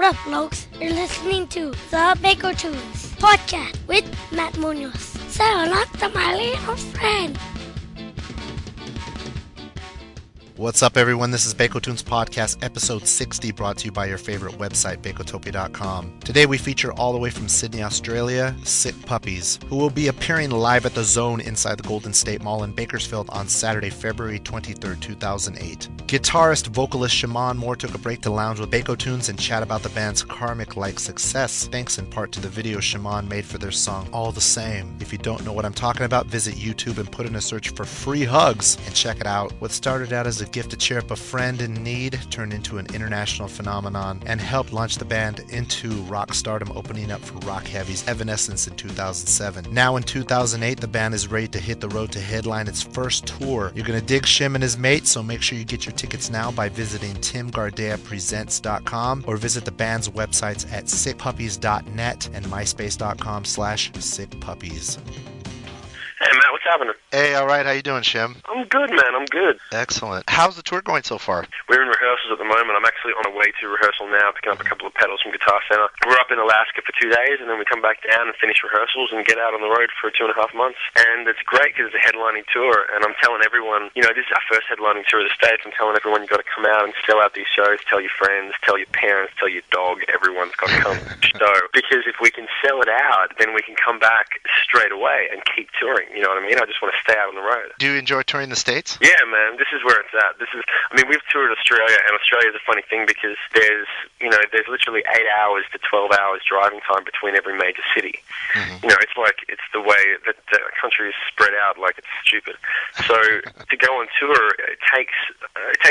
up, folks? You're listening to the Bakotunes podcast with mattomunoz. Say hello to my little friend. What's up, everyone? This is Bakotunes Podcast, episode 60, brought to you by your favorite website, bakotopia.com. Today we feature all the way from Sydney, Australia, Sick Puppies, who will be appearing live at the Zone inside the Golden State Mall in Bakersfield on Saturday, February 23rd, 2008. Guitarist, vocalist Shimon Moore took a break to lounge with Bakotunes and chat about the band's karmic-like success, thanks in part to the video Shimon made for their song All the Same. If you don't know what I'm talking about, visit YouTube and put in a search for Free Hugs and check it out. What started out as a gift to cheer up a friend in need turned into an international phenomenon and helped launch the band into rock stardom, opening up for rock heavies Evanescence in 2007. Now in 2008, the band is ready to hit the road to headline its first tour. You're going to dig Shim and his mate, so make sure you get your tickets now by visiting timgardeapresents.com or visit the band's websites at sickpuppies.net and myspace.com/sickpuppies. Hey Matt, what's happening? Hey, alright, how you doing, Shim? I'm good, man, I'm good. Excellent. How's the tour going so far? We're in rehearsals at the moment. I'm actually on the way to rehearsal now, picking up a couple of pedals from Guitar Center. We're up in Alaska for 2 days, and then we come back down and finish rehearsals and get out on the road for 2.5 months. And it's great because it's a headlining tour, and I'm telling everyone, you know, this is our first headlining tour of the States. I'm telling everyone you've got to come out and sell out these shows, tell your friends, tell your parents, tell your dog, everyone's got to come to the show. Because if we can sell it out, then we can come back straight away and keep touring, you know what I mean? I just want to stay out on the road. Do you enjoy touring the States? Yeah, man, this is where it's at. We've toured Australia, and Australia's a funny thing because there's literally 8 hours to 12 hours driving time between every major city. Mm-hmm. You know, it's the way that the country is spread out, like it's stupid. So to go on tour, it takes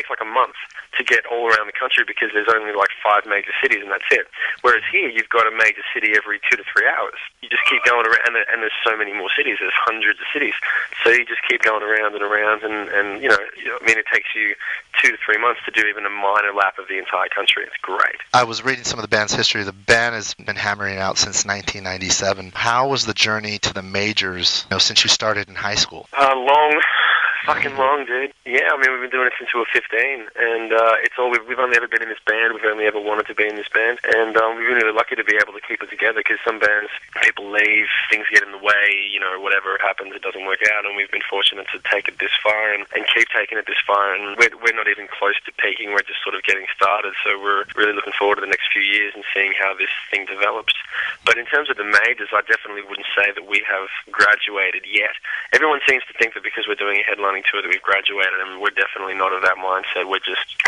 like a month to get all around the country because there's only like 5 major cities and that's it. Whereas here, you've got a major city every 2 to 3 hours. You just keep going around, and there's so many more cities. There's hundreds of cities. So you just keep going around and around, and you know, it takes you 2 to 3 months to do even a minor lap of the entire country. It's great. I was reading some of the band's history. The band has been hammering out since 1997. How was the journey to the majors, since you started in high school? Long. Fucking long, dude. Yeah, we've been doing it since we were 15, and we've only ever been in this band. We've only ever wanted to be in this band, and we've been really lucky to be able to keep it together because some bands, people leave, things get in the way, whatever happens, it doesn't work out, and we've been fortunate to take it this far and keep taking it this far, and we're not even close to peaking. We're just sort of getting started, so we're really looking forward to the next few years and seeing how this thing develops. But in terms of the majors, I definitely wouldn't say that we have graduated yet. Everyone seems to think that because we're doing a headlining tour that we've graduated, and we're definitely not of that mindset. We're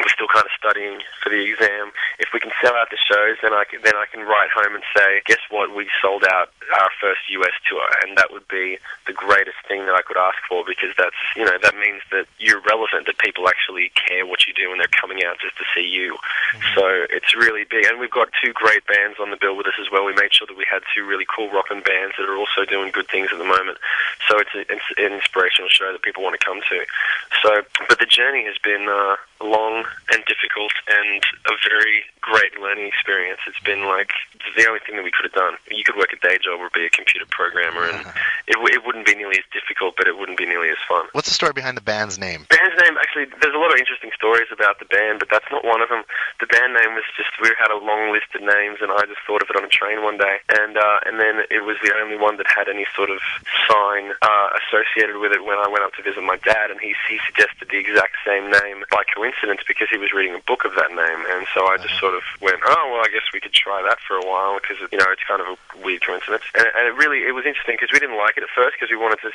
still kind of studying for the exam. If we can sell out the shows, then I can write home and say, guess what, we sold out our first US tour, and that would be the greatest thing that I could ask for, because that means that you're relevant, that people actually care what you do, and they're coming out just to see you. Mm-hmm. So it's really big, and we've got 2 great bands on the bill with us as well. We made sure that we had 2 really cool rockin' bands that are also doing good things at the moment. So it's an inspirational show that people want to come to. So, but the journey has been long and difficult and a very great learning experience. It's been like the only thing that we could have done. You could work a day job or be a computer programmer, and it wouldn't be nearly as difficult, but it wouldn't be nearly as fun. What's the story behind the band's name? Band's name, actually, there's a lot of interesting stories about the band, but that's not one of them. The band name was just, we had a long list of names, and I just thought of it on a train one day, and then it was the only one that had any sort of sign associated with it when I went up to visit my dad, and he suggested the exact same name by coincidence because he was reading a book of that name, and so I just sort of went, oh, well, I guess we could try that for a while, because, it's kind of a weird coincidence. And it was interesting because we didn't like it at first because we wanted to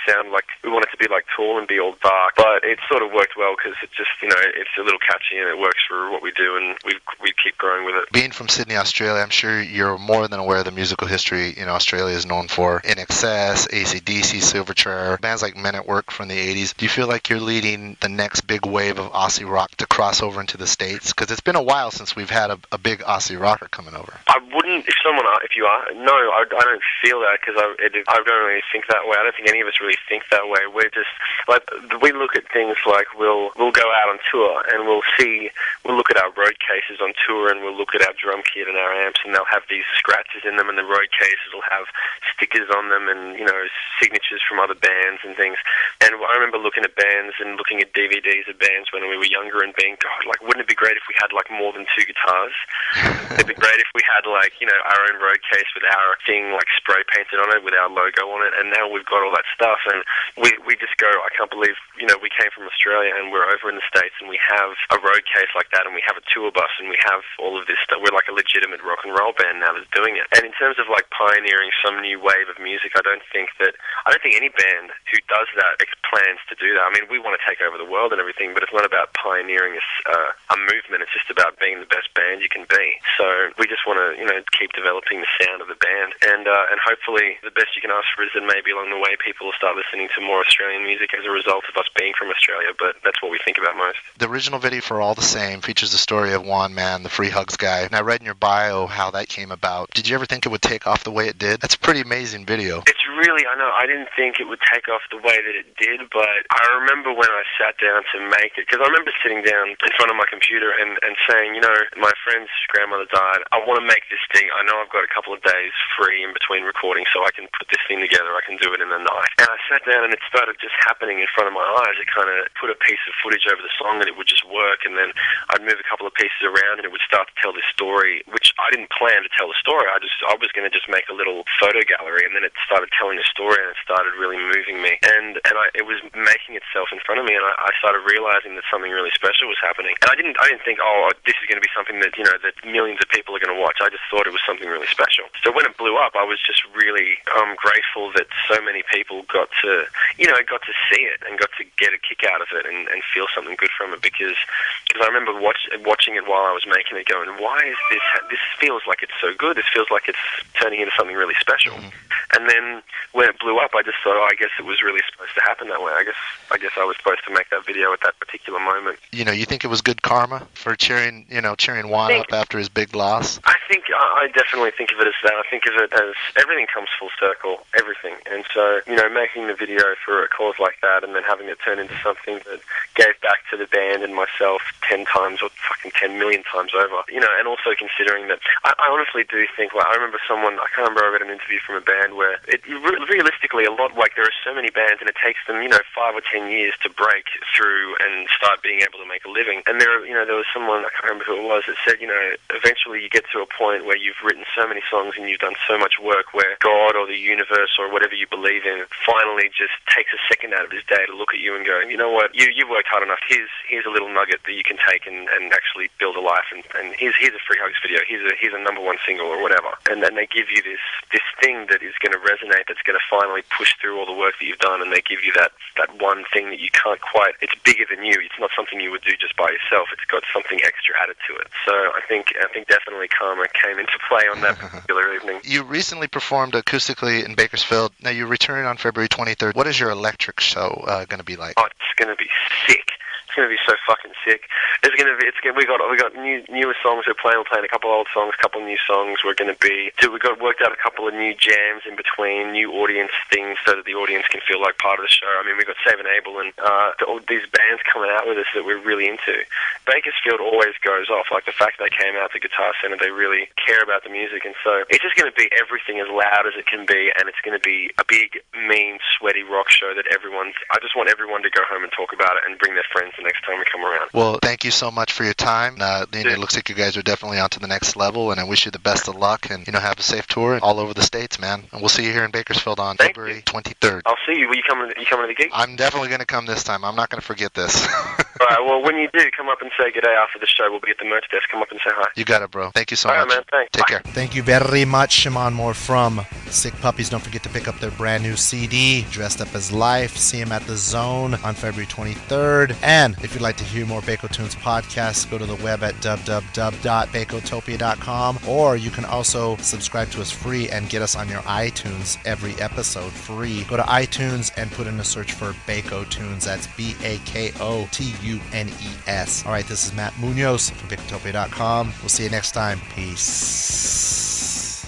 be like Tool and be all dark, but it sort of worked well because it just, it's a little catchy and it works for what we do, and we keep growing with it. Being from Sydney, Australia, I'm sure you're more than aware of the musical history Australia is known for. INXS, AC/DC, Silverchair, bands like Men at Work from the 80s. Do you feel like you're leading the next big wave of Aussie rock to cross over into the States? Because it's been a while since we've had a big Aussie rocker coming over. I wouldn't, no, I don't feel that because I don't really think that way. I don't think any of us really think that way. We're just, like, we look at things like we'll go out on tour and we'll look at our road cases on tour and we'll look at our drum kit and our amps, and they'll have these scratches in them, and the road cases will have stickers on them and, signatures from other bands and things. And I remember looking at bands and looking at DVDs of bands when we were younger and being, God, like, wouldn't it be great if we had, like, more than 2 guitars? It'd be great if we had, like, you know, our own road case with our thing, like, spray painted on it with our logo on it, and now we've got all that stuff, and we just go, I can't believe, you know, we came from Australia and we're over in the States and we have a road case like that and we have a tour bus and we have all of this stuff. We're like a legitimate rock and roll band now that's doing it. And in terms of, like, pioneering some new wave of music, I don't think any band who does that plans to do that. I mean, we want to take over the world and everything, but it's not about pioneering a movement. It's just about being the best band you can be. So we just want to, you know, keep developing the sound of the band, and hopefully the best you can ask for is that maybe along the way people will start listening to more Australian music as a result of us being from Australia, but that's what we think about most. The original video for All the Same features the story of Juan Man, the Free Hugs guy, and I read in your bio how that came about. Did you ever think it would take off the way it did? That's a pretty amazing video. It's really, I know, I didn't think it would take off the way that it did, but I remember when I sat down to make it, because I remember sitting down in front of my computer and saying, you know, my friend's grandmother died, I want to make this thing, I know I've got a couple of days free in between recording so I can put this thing together, I can do it in the night. And I sat down and it started just happening in front of my eyes. It kind of put a piece of footage over the song and it would just work, and then I'd move a couple of pieces around and it would start to tell this story, which I didn't plan to tell the story. I was going to just make a little photo gallery, and then it started telling a story and it started really moving me. And it was making itself in front of me, and I started realizing that something really special was happening. And I didn't think, oh, this is going to be something that, you know, that millions of people are going to watch. I just thought it was something really special. So when it blew up, I was just really grateful that so many people got to see it and got to get a kick out of it and feel something good from it, because I remember watching it while I was making it, going, why is this feels like it's so good, this feels like it's turning into something really special. And then when it blew up, I just thought, oh, I guess it was really supposed to happen that way. I guess I was supposed to make that video at that particular moment. You know, you think it was good karma for cheering Juan up after his big loss? I definitely think of it as that. I think of it as everything comes full circle, everything. And so, you know, making the video for a cause like that and then having it turn into something that gave back to the band and myself 10 times or fucking 10 million times over, you know, and also considering that I honestly do think, like, I remember I can't remember, I read an interview from a band where realistically a lot, like, there are so many bands and it takes them, you know, 5 or 10 years to break through and start being able to make a living. And there was someone, I can't remember who it was, that said, you know, eventually you get to a point where you've written so many songs and you've done so much work where God or the universe or whatever you believe in finally just takes a second out of his day to look at you and go, you know what, you've worked hard enough, here's a little nugget that you can take and actually build a life, and here's a Free Hugs video, here's a #1 single or whatever. And then they give you this thing that is going to resonate, that's going to finally push through all the work that you've done, and they give you that one thing that you can't quite, it's bigger than you, it's not something you would do just by yourself, it's got something extra added to it. So I think definitely karma came into play on that particular evening. You recently performed acoustically in Bakersfield. Now you return on February 23rd. What is your electric show going to be like? Oh, it's going to be sick. It's going to be so fucking sick. We got newer songs we're playing. We're playing a couple old songs, a couple new songs. We've got worked out a couple of new jams in between, new audience things so that the audience can feel like part of the show. I mean, we've got Save and Abel and all these bands coming out with us that we're really into. Bakersfield always goes off. Like the fact they came out to Guitar Center, they really care about the music, and so it's just going to be everything as loud as it can be, and it's going to be a big, mean, sweaty rock show that I just want everyone to go home and talk about it and bring their friends the next time we come around. Well, thank you so much for your time. It looks like you guys are definitely on to the next level, and I wish you the best of luck, and, you know, have a safe tour all over the States, man. And we'll see you here in Bakersfield on February 23rd. I'll see you. Will you coming to the gig? I'm definitely going to come this time. I'm not going to forget this. All right, well, when you do, come up and say good day after the show. We'll be at the merch desk. Come up and say hi. You got it, bro. Thank you so much. All right, man. Thanks. Take Bye. care. Thank you very much, Shimon Moore from Sick Puppies. Don't forget to pick up their brand new CD, Dressed Up as Life. See them at the Zone on February 23rd. And if you'd like to hear more Bakotunes podcasts, go to the web at www.bakotopia.com, or you can also subscribe to us free and get us on your iTunes every episode free. Go to iTunes and put in a search for Bakotunes. That's Bakotunes. Alright, this is Matt Munoz from Bakotopia.com. We'll see you next time. Peace.